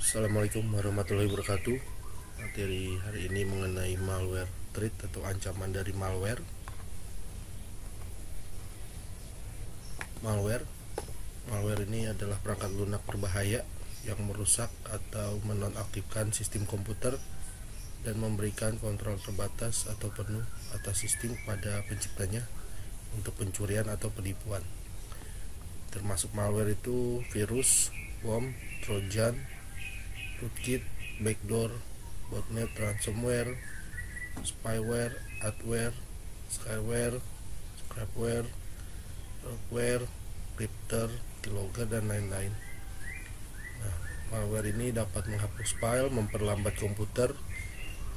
Assalamualaikum warahmatullahi wabarakatuh. Materi hari ini mengenai malware threat atau ancaman dari malware. Malware ini adalah perangkat lunak berbahaya yang merusak atau menonaktifkan sistem komputer dan memberikan kontrol terbatas atau penuh atas sistem pada penciptanya untuk pencurian atau penipuan. Termasuk malware itu virus, bom, trojan, rootkit, backdoor, botnet, ransomware, spyware, adware, skyware, scrapware, rogueware, crypter, keylogger, dan lain-lain. Malware ini dapat menghapus file, memperlambat komputer,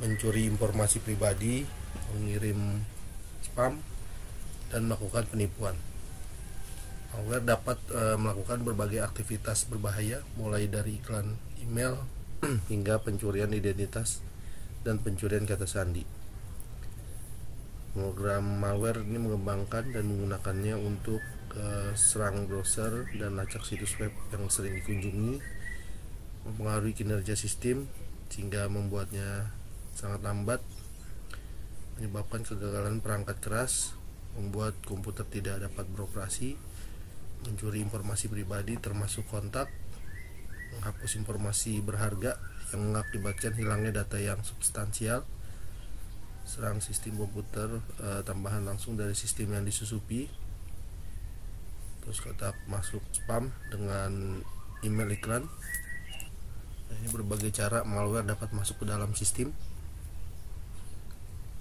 mencuri informasi pribadi, mengirim spam, dan melakukan penipuan. Malware dapat melakukan berbagai aktivitas berbahaya, mulai dari iklan email hingga pencurian identitas dan pencurian kata sandi. Program malware ini mengembangkan dan menggunakannya untuk serang browser dan lacak situs web yang sering dikunjungi, mempengaruhi kinerja sistem sehingga membuatnya sangat lambat, menyebabkan kegagalan perangkat keras, membuat komputer tidak dapat beroperasi, mencuri informasi pribadi termasuk kontak, menghapus informasi berharga yang mengakibatkan hilangnya data yang substansial, serang sistem komputer tambahan langsung dari sistem yang disusupi, terus kotak masuk spam dengan email iklan. Ini berbagai cara malware dapat masuk ke dalam sistem.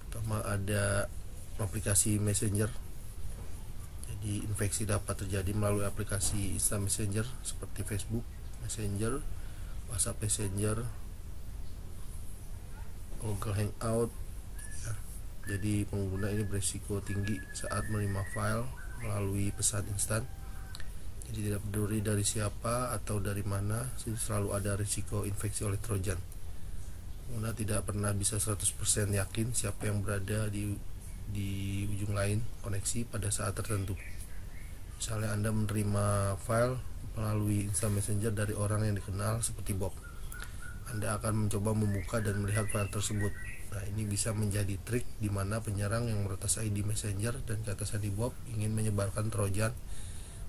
Pertama ada aplikasi messenger. Jadi infeksi dapat terjadi melalui aplikasi instant messenger seperti Facebook Messenger, WhatsApp Messenger, Google Hangout. Jadi pengguna ini berisiko tinggi saat menerima file melalui pesan instan. Jadi tidak peduli dari siapa atau dari mana, selalu ada risiko infeksi oleh trojan. Pengguna tidak pernah bisa 100% yakin siapa yang berada di ujung lain koneksi pada saat tertentu. Misalnya Anda menerima file melalui instant messenger dari orang yang dikenal seperti Bob. Anda akan mencoba membuka dan melihat file tersebut. Nah, ini bisa menjadi trik di mana penyerang yang meretas ID messenger dan kata sandi Bob ingin menyebarkan trojan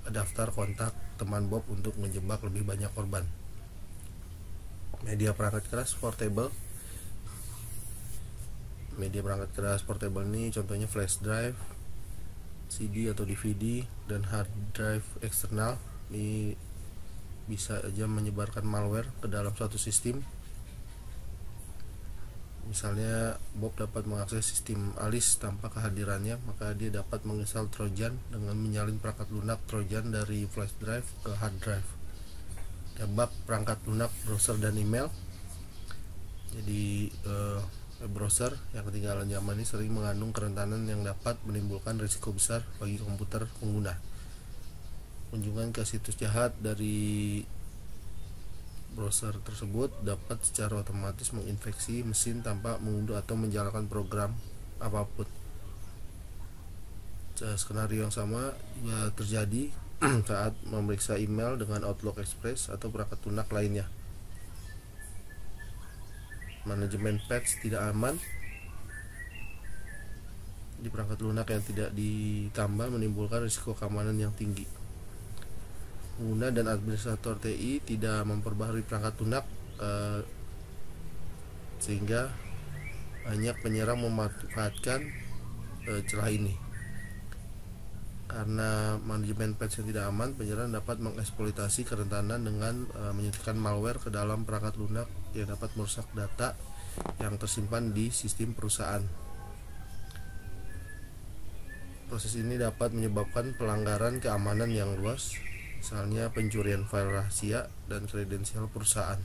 ke daftar kontak teman Bob untuk menjebak lebih banyak korban. Media perangkat keras portable. Media perangkat keras portable ini contohnya flash drive, CD atau DVD, dan hard drive eksternal. Ini bisa aja menyebarkan malware ke dalam suatu sistem. Misalnya Bob dapat mengakses sistem Alice tanpa kehadirannya, maka dia dapat menginstal trojan dengan menyalin perangkat lunak trojan dari flash drive ke hard drive. Tebak perangkat lunak browser dan email. Jadi browser yang ketinggalan zaman ini sering mengandung kerentanan yang dapat menimbulkan risiko besar bagi komputer pengguna. Kunjungan ke situs jahat dari browser tersebut dapat secara otomatis menginfeksi mesin tanpa mengunduh atau menjalankan program apapun. Skenario yang sama juga terjadi saat memeriksa email dengan Outlook Express atau perangkat lunak lainnya. Manajemen patch tidak aman. Di perangkat lunak yang tidak ditambah menimbulkan risiko keamanan yang tinggi. Pengguna dan administrator TI tidak memperbaharui perangkat lunak sehingga banyak penyerang memanfaatkan celah ini. Karena manajemen patch yang tidak aman, penyerang dapat mengeksploitasi kerentanan dengan menyuntikkan malware ke dalam perangkat lunak yang dapat merusak data yang tersimpan di sistem perusahaan. Proses ini dapat menyebabkan pelanggaran keamanan yang luas, misalnya pencurian file rahasia dan kredensial perusahaan.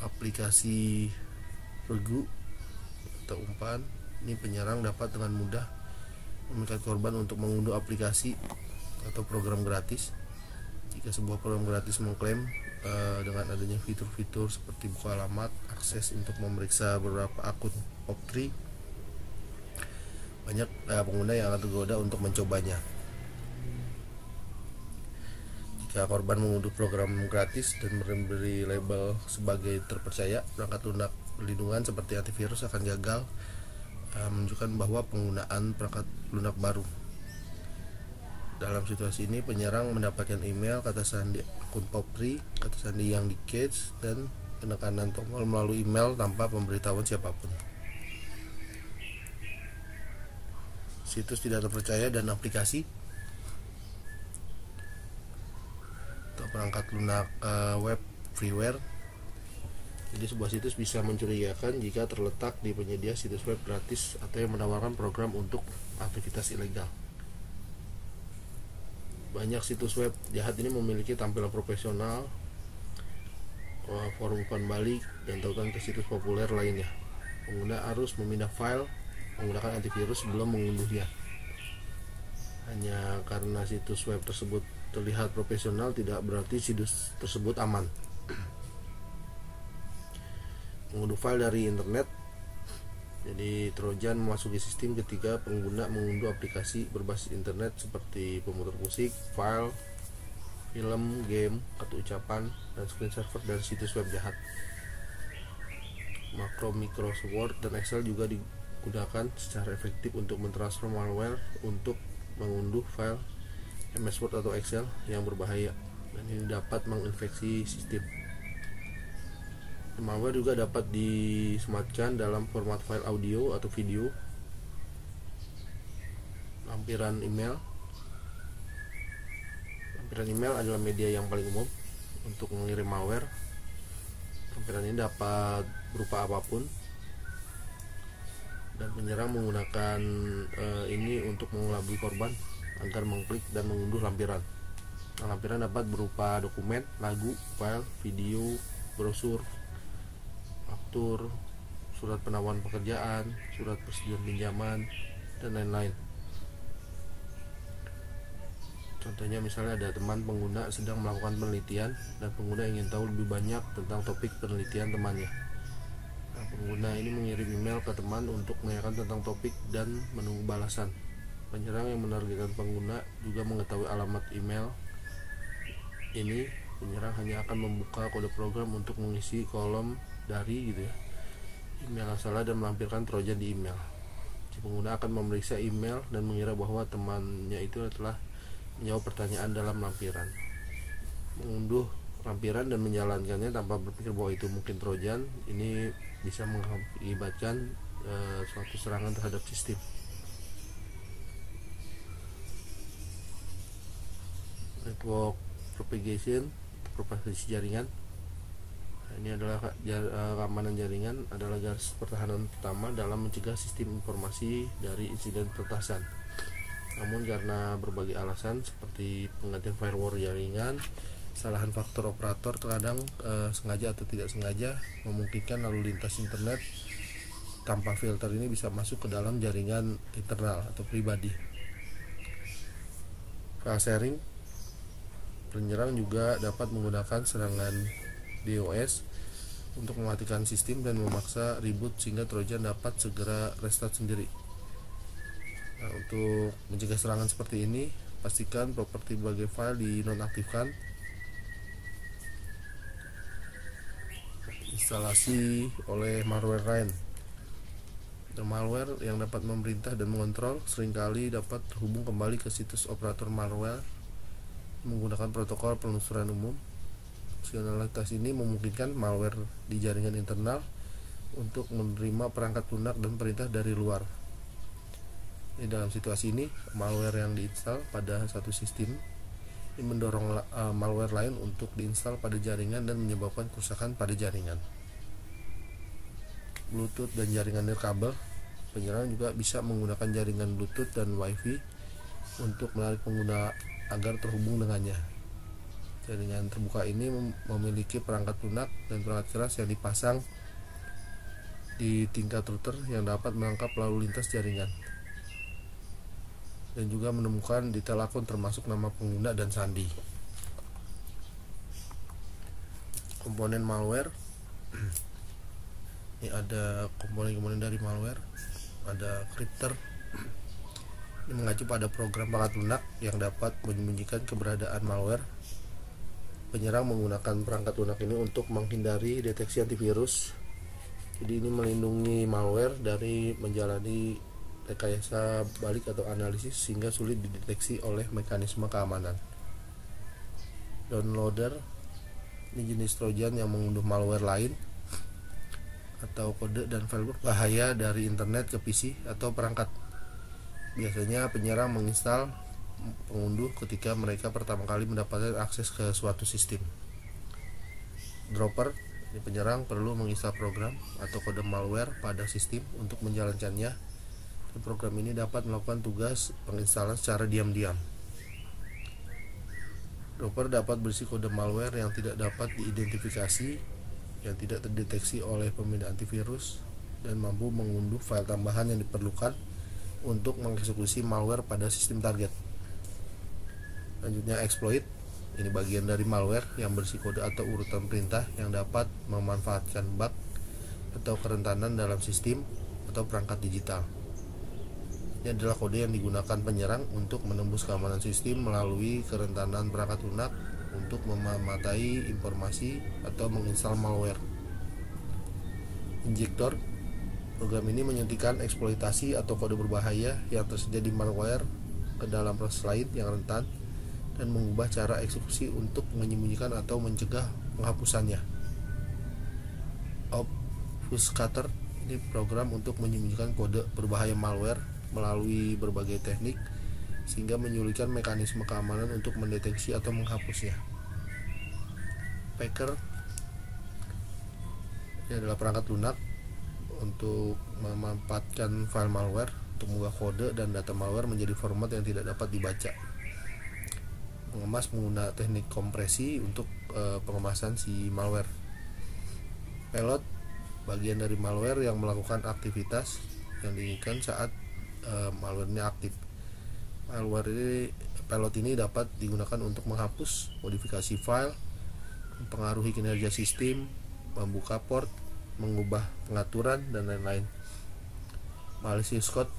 Aplikasi regu atau umpan. Ini penyerang dapat dengan mudah memikat korban untuk mengunduh aplikasi atau program gratis. Jika sebuah program gratis mengklaim dengan adanya fitur-fitur seperti buka alamat, akses untuk memeriksa beberapa akun POP3, banyak pengguna yang akan tergoda untuk mencobanya. Jika korban mengunduh program gratis dan memberi label sebagai terpercaya, perangkat lunak perlindungan seperti antivirus akan gagal menunjukkan bahwa penggunaan perangkat lunak baru. Dalam situasi ini, penyerang mendapatkan email, kata sandi akun POP3, kata sandi yang di-cache, dan penekanan tombol melalui email tanpa pemberitahuan siapapun. Situs tidak terpercaya dan aplikasi atau perangkat lunak web freeware. Jadi sebuah situs bisa mencurigakan jika terletak di penyedia situs web gratis atau yang menawarkan program untuk aktivitas ilegal. Banyak situs web jahat ini memiliki tampilan profesional, forum umpan balik, dan tautan ke situs populer lainnya. Pengguna harus memindah file menggunakan antivirus sebelum mengunduhnya. Hanya karena situs web tersebut terlihat profesional tidak berarti situs tersebut aman. Mengunduh file dari internet. Jadi Trojan memasuki sistem ketika pengguna mengunduh aplikasi berbasis internet seperti pemutar musik, file, film, game, kartu ucapan, dan screen saver dari situs web jahat. Makro Microsoft Word dan Excel juga digunakan secara efektif untuk mentransfer malware untuk mengunduh file MS Word atau Excel yang berbahaya, dan ini dapat menginfeksi sistem. Malware juga dapat disematkan dalam format file audio atau video. Lampiran email adalah media yang paling umum untuk mengirim malware. Lampiran ini dapat berupa apapun, dan penyerang menggunakan ini untuk mengelabui korban agar mengklik dan mengunduh lampiran. Lampiran dapat berupa dokumen, lagu, file, video, brosur, faktur, surat penawaran pekerjaan, surat persetujuan pinjaman, dan lain-lain. Contohnya misalnya ada teman pengguna sedang melakukan penelitian dan pengguna ingin tahu lebih banyak tentang topik penelitian temannya. Nah, pengguna ini mengirim email ke teman untuk menanyakan tentang topik dan menunggu balasan. Penyerang yang menargetkan pengguna juga mengetahui alamat email ini. Penyerang hanya akan membuka kode program untuk mengisi kolom dari email yang salah dan melampirkan trojan di email. Si pengguna akan memeriksa email dan mengira bahwa temannya itu telah menjawab pertanyaan dalam lampiran. Mengunduh lampiran dan menjalankannya tanpa berpikir bahwa itu mungkin trojan, ini bisa mengakibatkan suatu serangan terhadap sistem. Network propagation, propagasi jaringan. Ini adalah keamanan jaringan adalah garis pertahanan pertama dalam mencegah sistem informasi dari insiden peretasan. Namun karena berbagai alasan seperti penggantian firewall jaringan, kesalahan faktor operator terkadang sengaja atau tidak sengaja memungkinkan lalu lintas internet tanpa filter ini bisa masuk ke dalam jaringan internal atau pribadi. File sharing. Penyerang juga dapat menggunakan serangan DOS untuk mematikan sistem dan memaksa reboot sehingga trojan dapat segera restart sendiri. Nah, untuk mencegah serangan seperti ini, pastikan properti berbagai file dinonaktifkan. Instalasi oleh malware lain. Malware yang dapat memerintah dan mengontrol seringkali dapat terhubung kembali ke situs operator malware menggunakan protokol penelusuran umum. Fungsionalitas ini memungkinkan malware di jaringan internal untuk menerima perangkat lunak dan perintah dari luar. Dalam situasi ini, malware yang diinstal pada satu sistem ini mendorong malware lain untuk diinstal pada jaringan dan menyebabkan kerusakan pada jaringan. Bluetooth dan jaringan nirkabel. Penyerang juga bisa menggunakan jaringan Bluetooth dan Wi-Fi untuk menarik pengguna agar terhubung dengannya. Jaringan terbuka ini memiliki perangkat lunak dan perangkat keras yang dipasang di tingkat router yang dapat menangkap lalu lintas jaringan dan juga menemukan detail akun termasuk nama pengguna dan sandi. Komponen malware. Ini ada komponen-komponen dari malware. Ada crypter. Ini mengacu pada program perangkat lunak yang dapat menyembunyikan keberadaan malware. penyerang menggunakan perangkat lunak ini untuk menghindari deteksi antivirus. Jadi ini melindungi malware dari menjalani rekayasa balik atau analisis sehingga sulit dideteksi oleh mekanisme keamanan. Downloader ini jenis trojan yang mengunduh malware lain atau kode dan file berbahaya dari internet ke PC atau perangkat. Biasanya penyerang menginstal pengunduh ketika mereka pertama kali mendapatkan akses ke suatu sistem. Dropper, ini penyerang perlu menginstal program atau kode malware pada sistem untuk menjalankannya. Dan program ini dapat melakukan tugas penginstalan secara diam-diam. Dropper dapat berisi kode malware yang tidak dapat diidentifikasi, yang tidak terdeteksi oleh pemindah antivirus, dan mampu mengunduh file tambahan yang diperlukan untuk mengeksekusi malware pada sistem target. Selanjutnya exploit, ini bagian dari malware yang berisi kode atau urutan perintah yang dapat memanfaatkan bug atau kerentanan dalam sistem atau perangkat digital. Ini adalah kode yang digunakan penyerang untuk menembus keamanan sistem melalui kerentanan perangkat lunak untuk mematai informasi atau menginstal malware. Injektor, program ini menyuntikkan eksploitasi atau kode berbahaya yang tersedia di malware ke dalam proses lain yang rentan dan mengubah cara eksekusi untuk menyembunyikan atau mencegah penghapusannya. Obfuscator, ini program untuk menyembunyikan kode berbahaya malware melalui berbagai teknik sehingga menyulitkan mekanisme keamanan untuk mendeteksi atau menghapusnya. Packer, ini adalah perangkat lunak untuk memanfaatkan file malware untuk mengubah kode dan data malware menjadi format yang tidak dapat dibaca. Mengemas menggunakan teknik kompresi untuk pengemasan si malware. Payload, bagian dari malware yang melakukan aktivitas yang diinginkan saat malware-nya aktif. Payload ini dapat digunakan untuk menghapus, modifikasi file, mempengaruhi kinerja sistem, membuka port, mengubah pengaturan, dan lain-lain. Malicious code,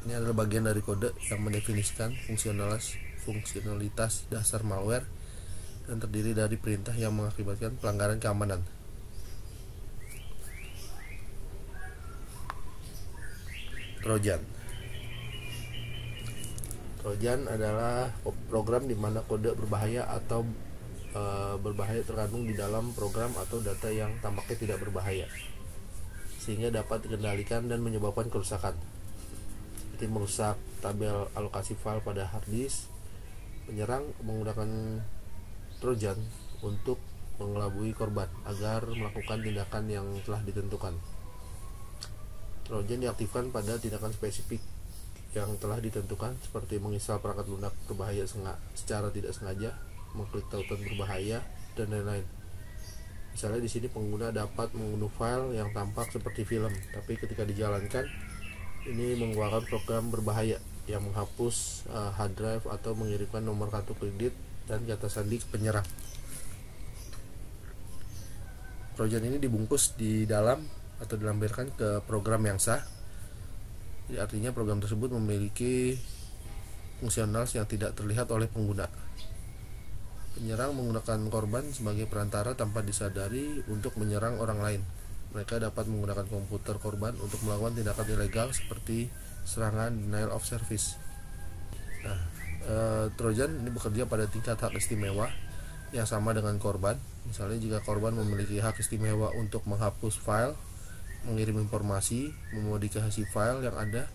ini adalah bagian dari kode yang mendefinisikan fungsionalitas dasar malware dan terdiri dari perintah yang mengakibatkan pelanggaran keamanan. Trojan adalah program di mana kode berbahaya atau berbahaya terkandung di dalam program atau data yang tampaknya tidak berbahaya, sehingga dapat dikendalikan dan menyebabkan kerusakan, seperti merusak tabel alokasi file pada hard disk. Penyerang menggunakan Trojan untuk mengelabui korban agar melakukan tindakan yang telah ditentukan. Trojan diaktifkan pada tindakan spesifik yang telah ditentukan, seperti menginstal perangkat lunak berbahaya secara tidak sengaja, mengklik tautan berbahaya, dan lain-lain. Misalnya di sini pengguna dapat mengunduh file yang tampak seperti film, tapi ketika dijalankan ini mengeluarkan program berbahaya yang menghapus hard drive atau mengirimkan nomor kartu kredit dan kata sandi ke penyerang. Trojan ini dibungkus di dalam atau dilampirkan ke program yang sah. Jadi artinya program tersebut memiliki fungsional yang tidak terlihat oleh pengguna. Penyerang menggunakan korban sebagai perantara tanpa disadari untuk menyerang orang lain. Mereka dapat menggunakan komputer korban untuk melakukan tindakan ilegal seperti serangan denial of service. Trojan ini bekerja pada tingkat hak istimewa yang sama dengan korban. Misalnya jika korban memiliki hak istimewa untuk menghapus file, mengirim informasi, memodifikasi file yang ada,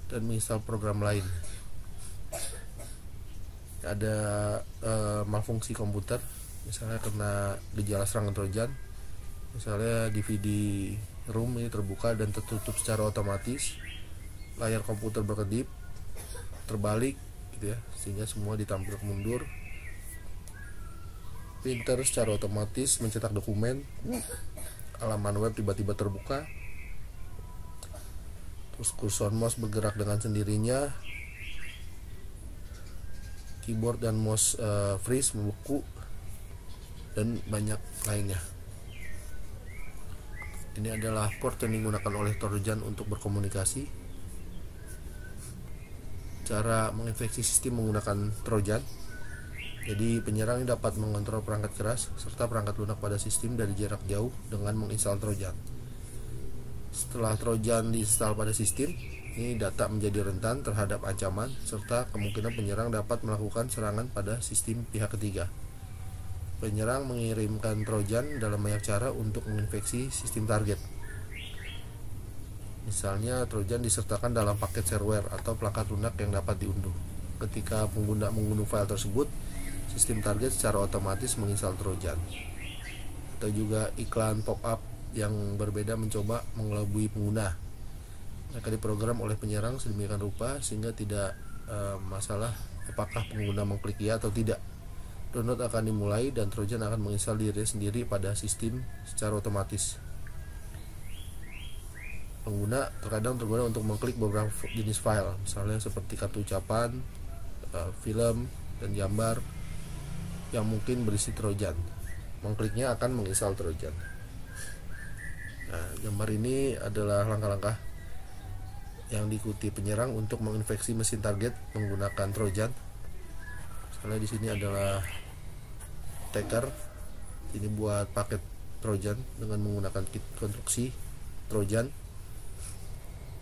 dan menginstal program lain. Ada malfungsi komputer, misalnya kena gejala serangan Trojan, misalnya DVD room ini terbuka dan tertutup secara otomatis, layar komputer berkedip, terbalik, gitu ya, sehingga semua ditampilkan mundur. Printer secara otomatis mencetak dokumen, halaman web tiba-tiba terbuka, terus kursor mouse bergerak dengan sendirinya, keyboard dan mouse freeze, membeku, dan banyak lainnya. Ini adalah port yang digunakan oleh Trojan untuk berkomunikasi. Cara menginfeksi sistem menggunakan Trojan, Jadi penyerang ini dapat mengontrol perangkat keras serta perangkat lunak pada sistem dari jarak jauh dengan menginstal Trojan. Setelah Trojan diinstal pada sistem, ini data menjadi rentan terhadap ancaman serta kemungkinan penyerang dapat melakukan serangan pada sistem pihak ketiga. Penyerang mengirimkan Trojan dalam banyak cara untuk menginfeksi sistem target. Misalnya Trojan disertakan dalam paket shareware atau perangkat lunak yang dapat diunduh. Ketika pengguna mengunduh file tersebut, sistem target secara otomatis menginstal Trojan. Atau juga iklan pop-up yang berbeda mencoba mengelabui pengguna. Mereka diprogram oleh penyerang sedemikian rupa sehingga tidak masalah apakah pengguna mengklik ya atau tidak. Download akan dimulai dan Trojan akan menginstal diri sendiri pada sistem secara otomatis. Pengguna terkadang tergoda untuk mengklik beberapa jenis file, misalnya seperti kartu ucapan, film, dan gambar yang mungkin berisi Trojan. Mengkliknya akan menginstal Trojan. Nah, gambar ini adalah langkah-langkah yang diikuti penyerang untuk menginfeksi mesin target menggunakan Trojan. Misalnya di sini adalah attacker. Ini buat paket Trojan dengan menggunakan kit konstruksi Trojan.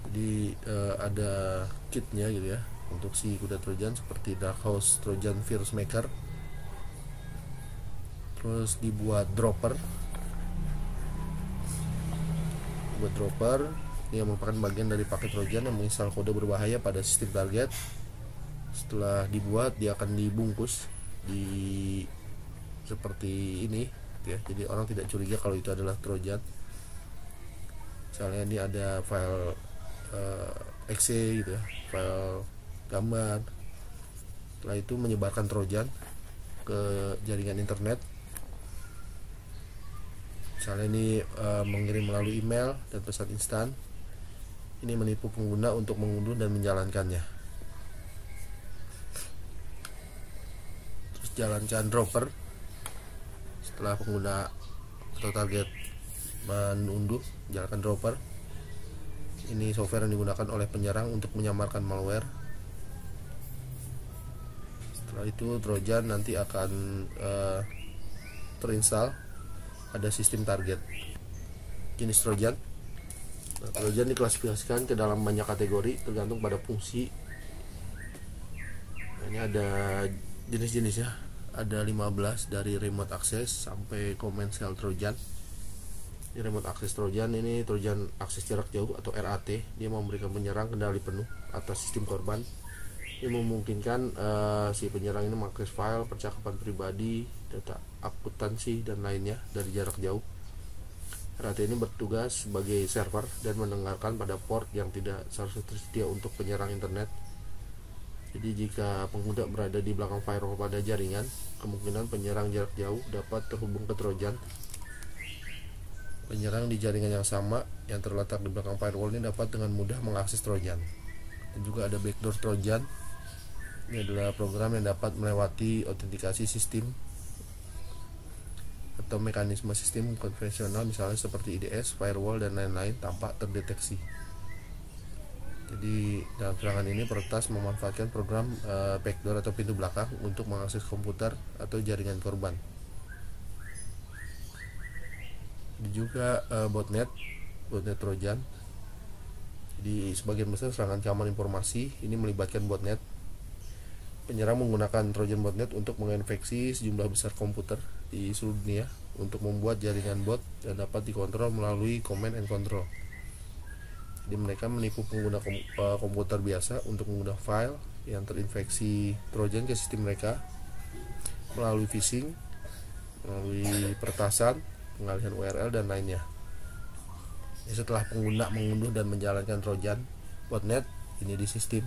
Jadi ada kitnya gitu ya, untuk si kuda Trojan seperti Dark House Trojan Virus Maker. Terus dibuat dropper. Buat dropper ini yang merupakan bagian dari paket Trojan yang menginstal kode berbahaya pada sistem target. Setelah dibuat, dia akan dibungkus di seperti ini ya. Jadi orang tidak curiga kalau itu adalah Trojan. Misalnya ini ada file exe gitu ya, file gambar. Setelah itu menyebarkan Trojan ke jaringan internet. Misalnya ini mengirim melalui email dan pesan instan. Ini menipu pengguna untuk mengunduh dan menjalankannya. Terus jalankan dropper. Setelah pengguna atau target mengunduh, jalankan dropper. Ini software yang digunakan oleh penyerang untuk menyamarkan malware. Setelah itu Trojan nanti akan terinstall pada sistem target. Jenis Trojan. Nah, Trojan diklasifikasikan ke dalam banyak kategori tergantung pada fungsi. Nah, ini ada jenis-jenisnya. Ada 15 dari remote access sampai command shell Trojan. Ini remote access Trojan, ini Trojan akses jarak jauh atau RAT. Dia memberikan penyerang kendali penuh atas sistem korban. Ini memungkinkan si penyerang ini mengakses file, percakapan pribadi, data akuntansi dan lainnya dari jarak jauh. RAT ini bertugas sebagai server dan mendengarkan pada port yang tidak seharusnya tersedia untuk penyerang internet. Jadi jika pengguna berada di belakang firewall pada jaringan, kemungkinan penyerang jarak jauh dapat terhubung ke Trojan. Penyerang di jaringan yang sama yang terletak di belakang firewall ini dapat dengan mudah mengakses Trojan. Dan juga ada backdoor Trojan. Ini adalah program yang dapat melewati autentikasi sistem atau mekanisme sistem konvensional, misalnya seperti IDS, firewall, dan lain-lain tanpa terdeteksi. Jadi dalam serangan ini peretas memanfaatkan program backdoor atau pintu belakang untuk mengakses komputer atau jaringan korban. Ada juga botnet Trojan. Jadi sebagian besar serangan keamanan informasi ini melibatkan botnet. Penyerang menggunakan Trojan botnet untuk menginfeksi sejumlah besar komputer di seluruh dunia untuk membuat jaringan bot dan dapat dikontrol melalui command and control. Jadi mereka menipu pengguna komputer biasa untuk mengunduh file yang terinfeksi Trojan ke sistem mereka melalui phishing, melalui peretasan, pengalihan URL, dan lainnya. Setelah pengguna mengunduh dan menjalankan Trojan botnet ini di sistem,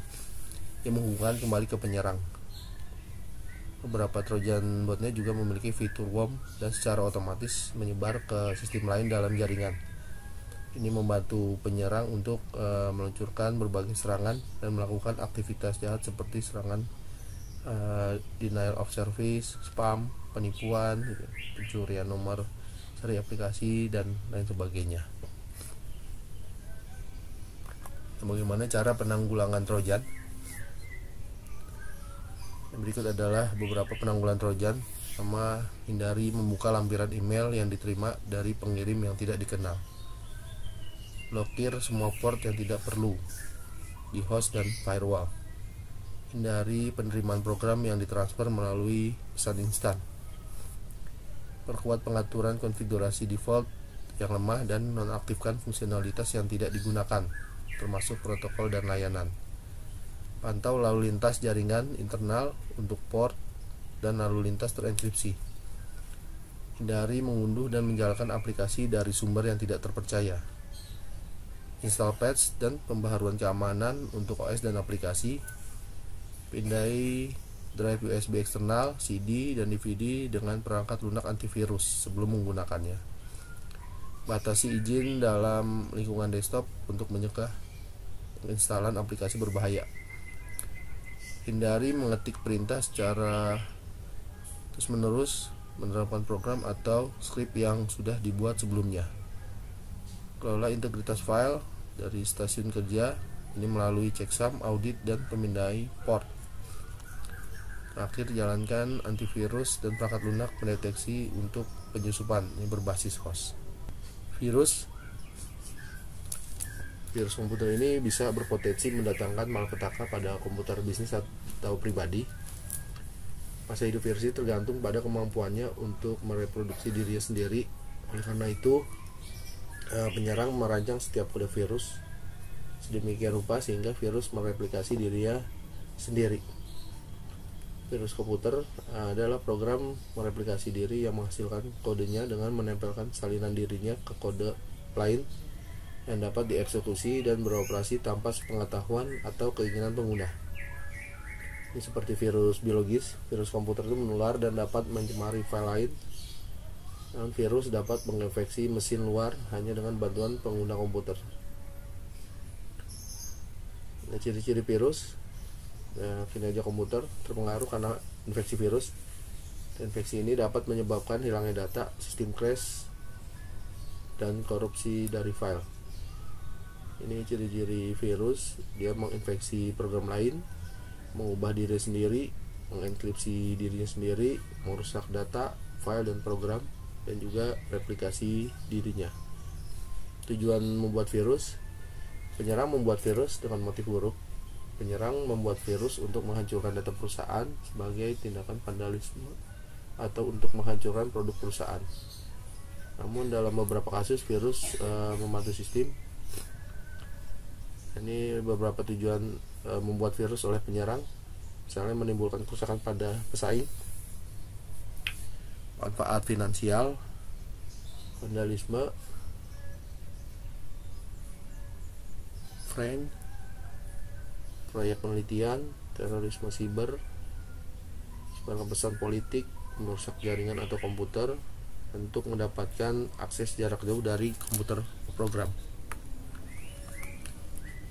yang menghubungkan kembali ke penyerang. Beberapa Trojan botnet juga memiliki fitur worm dan secara otomatis menyebar ke sistem lain dalam jaringan. Ini membantu penyerang untuk meluncurkan berbagai serangan dan melakukan aktivitas jahat seperti serangan denial of service, spam, penipuan, pencurian nomor seri aplikasi, dan lain sebagainya. Bagaimana cara penanggulangan Trojan? Yang berikut adalah beberapa penanggulan Trojan. Pertama, hindari membuka lampiran email yang diterima dari pengirim yang tidak dikenal. Blokir semua port yang tidak perlu di host dan firewall. Hindari penerimaan program yang ditransfer melalui pesan instan. Perkuat pengaturan konfigurasi default yang lemah dan nonaktifkan fungsionalitas yang tidak digunakan, termasuk protokol dan layanan. Pantau lalu lintas jaringan internal untuk port dan lalu lintas terenkripsi. Hindari mengunduh dan menjalankan aplikasi dari sumber yang tidak terpercaya. Install patch dan pembaharuan keamanan untuk OS dan aplikasi. Pindai drive USB eksternal, CD, dan DVD dengan perangkat lunak antivirus sebelum menggunakannya. Batasi izin dalam lingkungan desktop untuk mencegah penginstalan aplikasi berbahaya. Hindari mengetik perintah secara terus-menerus menerapkan program atau skrip yang sudah dibuat sebelumnya. Kelola integritas file dari stasiun kerja ini melalui checksum, audit, dan pemindai port. Terakhir, jalankan antivirus dan perangkat lunak pendeteksi untuk penyusupan ini berbasis host. Virus komputer ini bisa berpotensi mendatangkan malapetaka pada komputer bisnis atau pribadi. Masa hidup virus ini tergantung pada kemampuannya untuk mereproduksi dirinya sendiri. Oleh karena itu, penyerang merancang setiap kode virus sedemikian rupa sehingga virus mereplikasi dirinya sendiri. Virus komputer adalah program mereplikasi diri yang menghasilkan kodenya dengan menempelkan salinan dirinya ke kode lain yang dapat dieksekusi dan beroperasi tanpa sepengetahuan atau keinginan pengguna. Ini seperti virus biologis. Virus komputer itu menular dan dapat mencemari file lain. Dan virus dapat menginfeksi mesin luar hanya dengan bantuan pengguna komputer. Nah, ciri-ciri virus. Kinerja komputer terpengaruh karena infeksi virus. Infeksi ini dapat menyebabkan hilangnya data, sistem crash, dan korupsi dari file. Ini ciri-ciri virus. Dia menginfeksi program lain, mengubah diri sendiri, mengenkripsi dirinya sendiri, merusak data, file, dan program, dan juga replikasi dirinya. Tujuan membuat virus. Penyerang membuat virus dengan motif buruk. Penyerang membuat virus untuk menghancurkan data perusahaan sebagai tindakan vandalisme atau untuk menghancurkan produk perusahaan. Namun dalam beberapa kasus virus membantu sistem. Ini beberapa tujuan membuat virus oleh penyerang, misalnya menimbulkan kerusakan pada pesaing, manfaat finansial, vandalisme, prank, proyek penelitian, terorisme siber, sebarang pesan politik, merusak jaringan atau komputer untuk mendapatkan akses jarak jauh dari komputer program.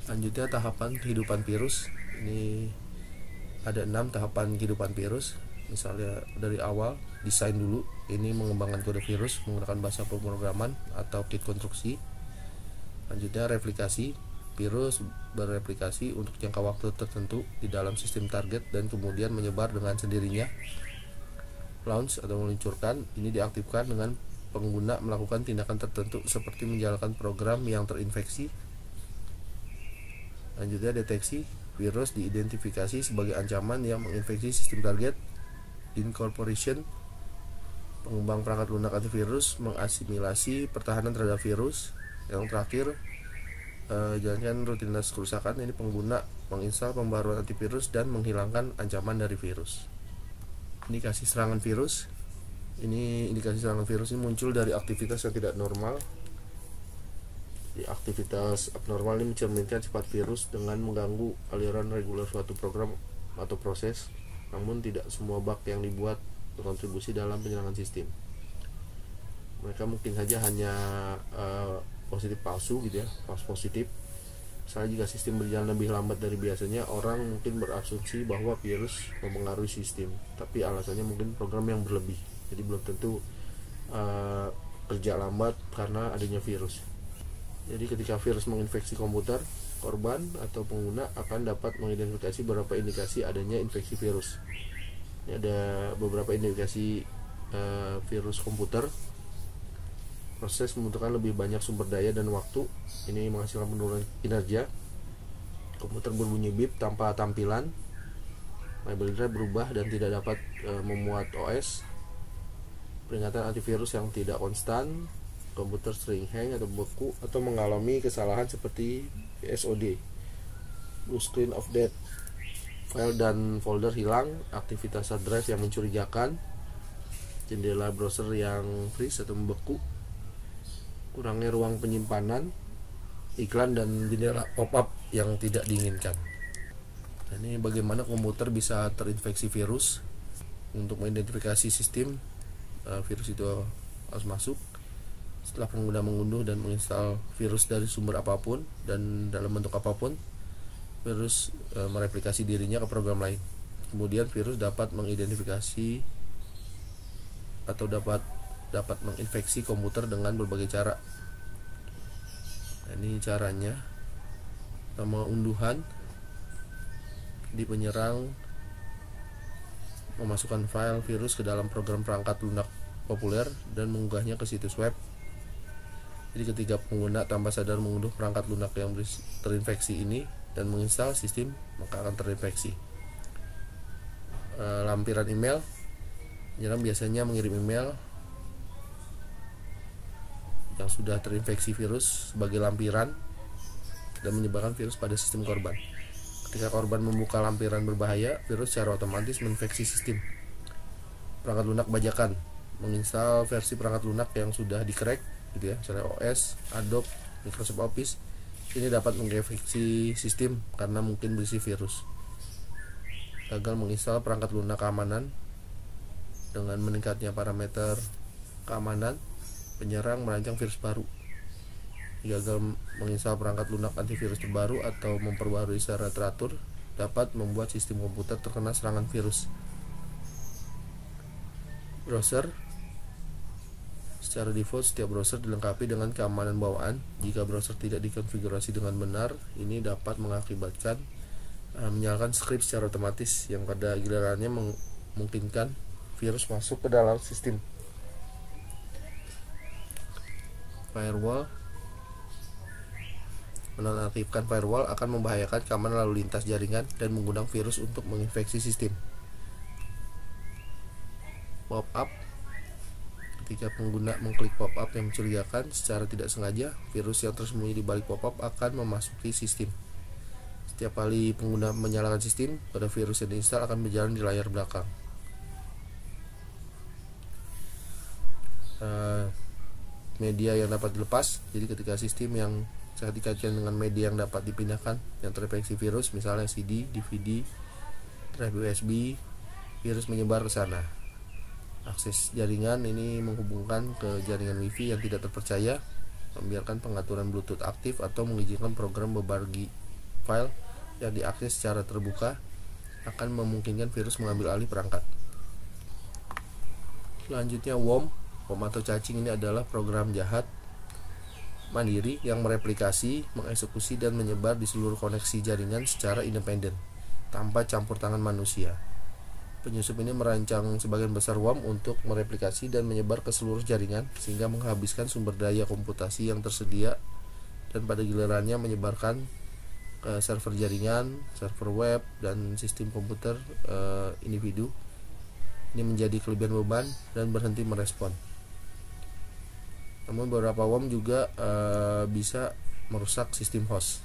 Selanjutnya tahapan kehidupan virus. Ini ada 6 tahapan kehidupan virus. Misalnya dari awal desain dulu, ini mengembangkan kode virus menggunakan bahasa pemrograman atau kit konstruksi. Selanjutnya replikasi. Virus bereplikasi untuk jangka waktu tertentu di dalam sistem target dan kemudian menyebar dengan sendirinya. Launch atau meluncurkan, ini diaktifkan dengan pengguna melakukan tindakan tertentu seperti menjalankan program yang terinfeksi. Selanjutnya deteksi. Virus diidentifikasi sebagai ancaman yang menginfeksi sistem target. Incorporation. Pengembang perangkat lunak antivirus mengasimilasi pertahanan terhadap virus. Yang terakhir, jalankan rutinitas kerusakan. Ini pengguna menginstal pembaruan antivirus dan menghilangkan ancaman dari virus. Indikasi serangan virus. Ini indikasi serangan virus ini muncul dari aktivitas yang tidak normal. Di aktivitas abnormal ini mencerminkan sifat virus dengan mengganggu aliran reguler suatu program atau proses. Namun tidak semua bug yang dibuat berkontribusi dalam penyerangan sistem. Mereka mungkin saja hanya positif palsu gitu ya, false positif. Misalnya jika sistem berjalan lebih lambat dari biasanya, orang mungkin berasumsi bahwa virus mempengaruhi sistem, tapi alasannya mungkin program yang berlebih. Jadi belum tentu kerja lambat karena adanya virus. Jadi ketika virus menginfeksi komputer, korban atau pengguna akan dapat mengidentifikasi beberapa indikasi adanya infeksi virus. Ini ada beberapa indikasi virus komputer. Proses membutuhkan lebih banyak sumber daya dan waktu. Ini menghasilkan penurunan kinerja. Komputer berbunyi bip tanpa tampilan. Label drive berubah dan tidak dapat memuat OS. Peringatan antivirus yang tidak konstan. Komputer sering hang atau beku atau mengalami kesalahan seperti SOD. Blue screen of death. File dan folder hilang. Aktivitas hard drive yang mencurigakan. Jendela browser yang freeze atau membeku. Kurangnya ruang penyimpanan. Iklan dan jendela pop-up yang tidak diinginkan. Nah, ini bagaimana komputer bisa terinfeksi virus. Untuk mengidentifikasi sistem virus itu harus masuk setelah pengguna mengunduh dan menginstal virus dari sumber apapun dan dalam bentuk apapun. Virus mereplikasi dirinya ke program lain. Kemudian virus dapat mengidentifikasi atau dapat menginfeksi komputer dengan berbagai cara. Nah, ini caranya. Pertama, unduhan. Di penyerang memasukkan file virus ke dalam program perangkat lunak populer dan mengunggahnya ke situs web. Jadi ketika pengguna tanpa sadar mengunduh perangkat lunak yang terinfeksi ini dan menginstal sistem, maka akan terinfeksi. Lampiran email. Penyerang biasanya mengirim email yang sudah terinfeksi virus sebagai lampiran dan menyebarkan virus pada sistem korban. Ketika korban membuka lampiran berbahaya, virus secara otomatis menginfeksi sistem. Perangkat lunak bajakan. Menginstal versi perangkat lunak yang sudah di-crack gitu ya, misalnya OS, Adobe, Microsoft Office. Ini dapat menginfeksi sistem karena mungkin berisi virus. Gagal menginstal perangkat lunak keamanan. Dengan meningkatnya parameter keamanan, penyerang merancang virus baru. Gagal menginstal perangkat lunak antivirus terbaru atau memperbarui secara teratur dapat membuat sistem komputer terkena serangan virus. Browser. Secara default, setiap browser dilengkapi dengan keamanan bawaan. Jika browser tidak dikonfigurasi dengan benar, ini dapat mengakibatkan menyalakan script secara otomatis yang pada gilirannya memungkinkan virus masuk ke dalam sistem. Firewall. Menonaktifkan firewall akan membahayakan keamanan lalu lintas jaringan dan mengundang virus untuk menginfeksi sistem. Pop-up. Ketika pengguna mengklik pop-up yang mencurigakan secara tidak sengaja, virus yang tersembunyi di balik pop-up akan memasuki sistem. Setiap kali pengguna menyalakan sistem, kode virus yang diinstal akan berjalan di layar belakang. Media yang dapat dilepas. Jadi ketika sistem yang saat dikaitkan dengan media yang dapat dipindahkan yang terinfeksi virus, misalnya CD, DVD, drive USB, virus menyebar ke sana. Akses jaringan ini menghubungkan ke jaringan WiFi yang tidak terpercaya, membiarkan pengaturan Bluetooth aktif atau mengizinkan program berbagi file yang diakses secara terbuka akan memungkinkan virus mengambil alih perangkat. Selanjutnya worm atau cacing. Ini adalah program jahat mandiri yang mereplikasi, mengeksekusi dan menyebar di seluruh koneksi jaringan secara independen tanpa campur tangan manusia. Penyusup ini merancang sebagian besar worm untuk mereplikasi dan menyebar ke seluruh jaringan sehingga menghabiskan sumber daya komputasi yang tersedia dan pada gilirannya menyebarkan ke server jaringan, server web, dan sistem komputer individu. Ini menjadi kelebihan beban dan berhenti merespon. Namun beberapa worm juga bisa merusak sistem host.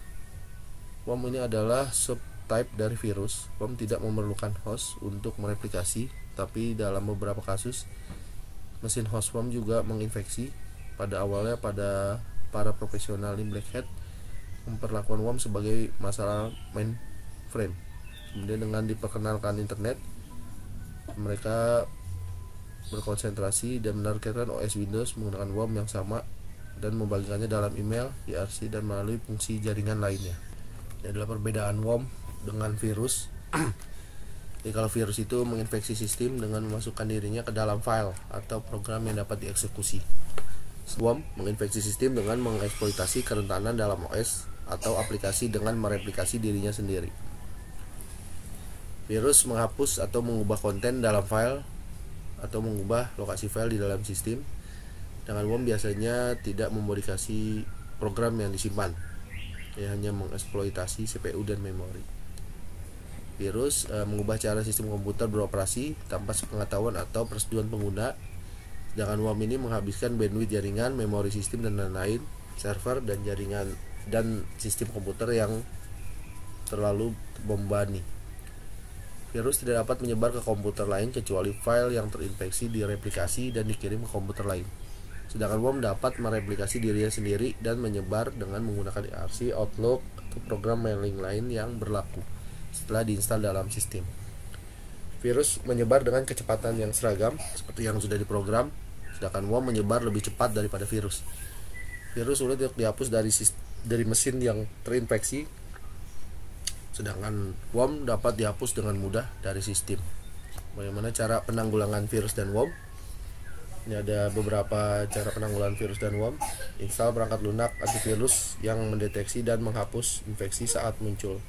Worm ini adalah subtype dari virus. Worm tidak memerlukan host untuk mereplikasi, tapi dalam beberapa kasus mesin host worm juga menginfeksi. Pada awalnya pada para profesional di Black Hat memperlakukan worm sebagai masalah mainframe. Kemudian dengan diperkenalkan internet, mereka berkonsentrasi dan menargetkan OS Windows menggunakan worm yang sama dan membagikannya dalam email, IRC, dan melalui fungsi jaringan lainnya. Ini adalah perbedaan worm dengan virus. Jadi kalau virus itu menginfeksi sistem dengan memasukkan dirinya ke dalam file atau program yang dapat dieksekusi. Worm menginfeksi sistem dengan mengeksploitasi kerentanan dalam OS atau aplikasi dengan mereplikasi dirinya sendiri. Virus menghapus atau mengubah konten dalam file atau mengubah lokasi file di dalam sistem. Dengan worm biasanya tidak memodifikasi program yang disimpan, hanya mengeksploitasi CPU dan memori. Virus mengubah cara sistem komputer beroperasi tanpa sepengetahuan atau persetujuan pengguna. Sedangkan worm ini menghabiskan bandwidth jaringan, memori sistem dan lain-lain, server dan jaringan dan sistem komputer yang terlalu membebani. Virus tidak dapat menyebar ke komputer lain kecuali file yang terinfeksi direplikasi dan dikirim ke komputer lain. Sedangkan worm dapat mereplikasi dirinya sendiri dan menyebar dengan menggunakan IRC, Outlook, atau program mailing lain yang berlaku setelah diinstal dalam sistem. Virus menyebar dengan kecepatan yang seragam seperti yang sudah diprogram, sedangkan worm menyebar lebih cepat daripada virus. Virus sulit dihapus dari mesin yang terinfeksi, sedangkan worm dapat dihapus dengan mudah dari sistem. Bagaimana cara penanggulangan virus dan worm? Ini ada beberapa cara penanggulangan virus dan worm. Install perangkat lunak antivirus yang mendeteksi dan menghapus infeksi saat muncul.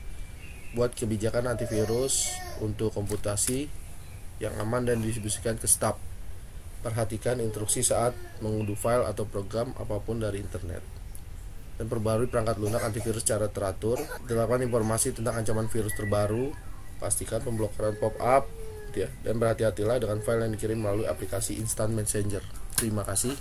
Buat kebijakan antivirus untuk komputasi yang aman dan didistribusikan ke staf. Perhatikan instruksi saat mengunduh file atau program apapun dari internet. Dan perbarui perangkat lunak antivirus secara teratur. Terdapat informasi tentang ancaman virus terbaru. Pastikan pemblokiran pop-up, dan berhati-hatilah dengan file yang dikirim melalui aplikasi Instant Messenger. Terima kasih.